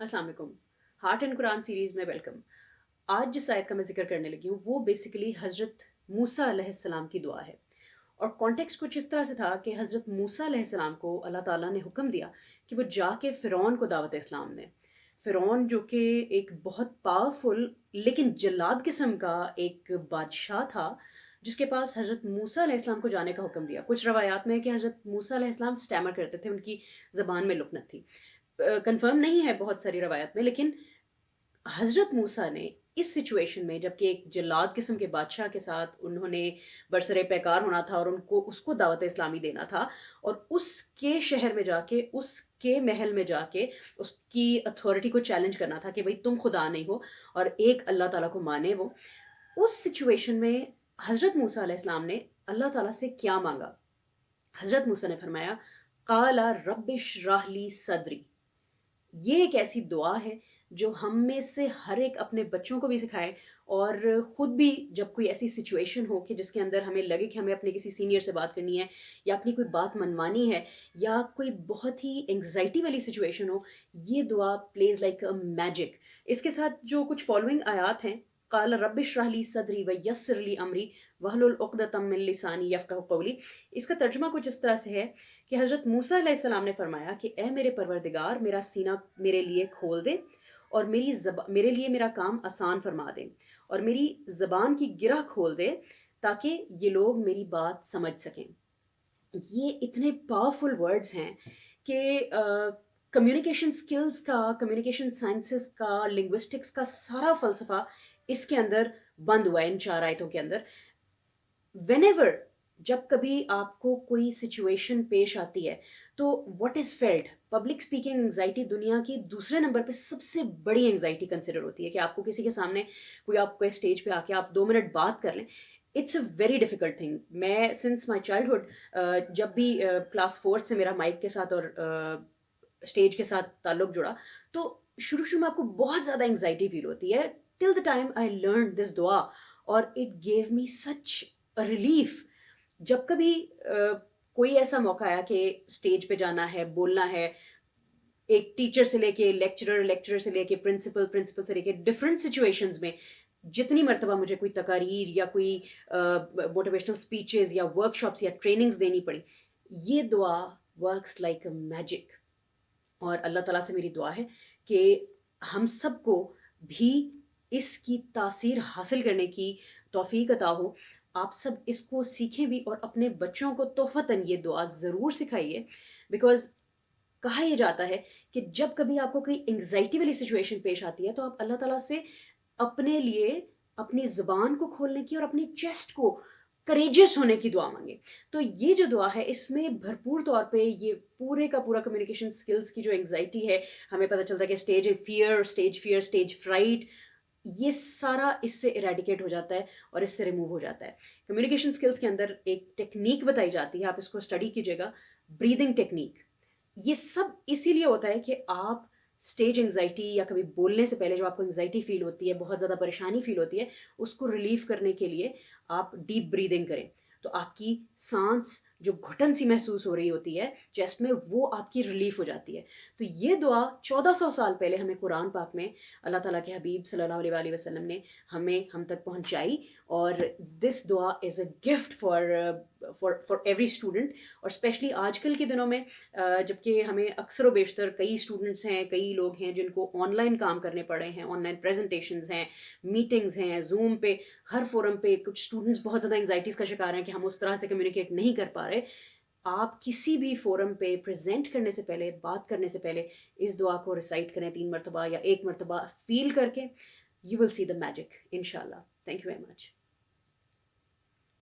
अस्सलाम वालेकुम। Heart and Quran series में वेलकम। आज जिस आयत का मैं ज़िक्र करने लगी हूँ वो बेसिकली हज़रत मूसा अलैहिस्सलाम की दुआ है। और कॉन्टेक्स्ट कुछ इस तरह से था कि हज़रत मूसा अलैहिस्सलाम को अल्लाह ताला ने हुक्म दिया कि वो जाके फ़िरौन को दावत इस्लाम दें। फ़िरौन जो कि एक बहुत पावरफुल लेकिन जल्लाद किस्म का एक बादशाह था, जिसके पास हज़रत मूसा अलैहिस्सलाम को जाने का हुक्म दिया। कुछ रवायात में है कि हज़रत मूसा अलैहिस्सलाम स्टैमर करते थे, उनकी ज़बान में लुकनत थी। कंफर्म नहीं है बहुत सारी रवायत में, लेकिन हज़रत मूसा ने इस सिचुएशन में, जबकि एक जल्लाद किस्म के बादशाह के साथ उन्होंने बरसरे पैकार होना था और उनको उसको दावत इस्लामी देना था, और उसके शहर में जाके, उसके महल में जाके उसकी अथॉरिटी को चैलेंज करना था कि भाई तुम खुदा नहीं हो और एक अल्लाह ताला को माने वो। उस सिचुएशन में हज़रत मूसा अलैहिस्सलाम ने अल्लाह ताला से क्या मांगा? हज़रत मूसा ने फरमाया, काला रब्बिश राहली सदरी। ये एक ऐसी दुआ है जो हम में से हर एक अपने बच्चों को भी सिखाए, और ख़ुद भी जब कोई ऐसी सिचुएशन हो कि जिसके अंदर हमें लगे कि हमें अपने किसी सीनियर से बात करनी है, या अपनी कोई बात मनवानी है, या कोई बहुत ही एंग्जाइटी वाली सिचुएशन हो, ये दुआ प्लेज लाइक अ मैजिक। इसके साथ जो कुछ फॉलोइंग आयात हैं, काल रब्बि इश्रह ली सदरी व यस्सिर ली अमरी वहलुल उक़दतम मिन लिसानी यफ़क़हू क़ौली। इसका तर्जुमा कुछ इस तरह से है कि हज़रत मूसा अलैहिस्सलाम ने फरमाया कि ए मेरे परवरदिगार, मेरा सीना मेरे लिए खोल दे और मेरे लिए मेरा काम आसान फरमा दे, और मेरी ज़बान की गिरह खोल दे ताकि ये लोग मेरी बात समझ सकें। ये इतने पावरफुल वर्ड्स हैं कि कम्युनिकेशन स्किल्स का, कम्युनिकेशन साइंसेस का, लिंग्विस्टिक्स का सारा फ़लसफ़ा इसके अंदर बंद हुआ है इन 4 आयतों के अंदर। व्हेनेवर, जब कभी आपको कोई सिचुएशन पेश आती है, तो what is felt, public speaking anxiety दुनिया की दूसरे नंबर पे सबसे बड़ी एंजाइटी कंसिडर होती है कि आपको किसी के सामने, कोई आपको स्टेज पे आके आप 2 मिनट बात कर लें। It's a very difficult thing. मैं सिंस माई चाइल्डहुड, जब भी क्लास फोर्थ से मेरा माइक के साथ और स्टेज के साथ ताल्लुक जुड़ा, तो शुरू शुरू में आपको बहुत ज़्यादा एंजाइटी फील होती है, till the time I learn this दुआ, और it gave me such relief. जब कभी कोई ऐसा मौका आया कि स्टेज पे जाना है, बोलना है, एक टीचर से लेके लेक्चरर, लेक्चरर से लेके प्रिंसिपल, प्रिंसिपल से लेके डिफरेंट सिचुएशंस में, जितनी मर्तबा मुझे कोई तकारीर या कोई मोटिवेशनल स्पीचेस या वर्कशॉप्स या ट्रेनिंग्स देनी पड़ी, ये दुआ वर्क्स लाइक अ मैजिक। और अल्लाह ताला से मेरी दुआ है कि हम सबको भी इसकी तासीर हासिल करने की तौफीक अता हो। आप सब इसको सीखें भी और अपने बच्चों को तोहफ़तन ये दुआ ज़रूर सिखाइए, बिकॉज़ कहा यह जाता है कि जब कभी आपको कोई एंग्जाइटी वाली सिचुएशन पेश आती है, तो आप अल्लाह ताला से अपने लिए अपनी ज़ुबान को खोलने की और अपनी चेस्ट को करेजियस होने की दुआ मांगे। तो ये जो दुआ है, इसमें भरपूर तौर पे ये पूरे का पूरा कम्युनिकेशन स्किल्स की जो एंग्जाइटी है, हमें पता चलता है कि स्टेज फियर, स्टेज फ्राइट, ये सारा इससे इरेडिकेट हो जाता है और इससे रिमूव हो जाता है। कम्युनिकेशन स्किल्स के अंदर एक टेक्निक बताई जाती है, आप इसको स्टडी कीजिएगा, ब्रीदिंग टेक्निक। ये सब इसीलिए होता है कि आप स्टेज एंग्जाइटी या कभी बोलने से पहले जो आपको एंग्जाइटी फील होती है, बहुत ज़्यादा परेशानी फील होती है, उसको रिलीव करने के लिए आप डीप ब्रीदिंग करें। तो आपकी सांस जो घुटन सी महसूस हो रही होती है चेस्ट में, वो आपकी रिलीफ हो जाती है। तो ये दुआ 1400 साल पहले हमें कुरान पाक में अल्लाह ताला के हबीब सल्लल्लाहु अलैहि वसल्लम ने हम तक पहुंचाई, और दिस दुआ is a gift for every student. और स्पेशली आजकल के दिनों में, जबकि हमें अक्सर व बेशतर कई स्टूडेंट्स हैं, कई लोग हैं जिनको ऑनलाइन काम करने पड़े हैं, ऑनलाइन प्रेजेंटेशंस हैं, मीटिंग्स हैं, ज़ूम पे, हर फोरम पे कुछ स्टूडेंट्स बहुत ज़्यादा एंग्जाइटीज़ का शिकार हैं कि हम उस तरह से कम्युनिकेट नहीं कर पा रहे। आप किसी भी फोरम पे प्रेजेंट करने से पहले, बात करने से पहले, इस दुआ को रिसाइट करें 3 मरतबा या 1 मरतबा फील करके। You will see the magic इंशाल्लाह। Thank you very much.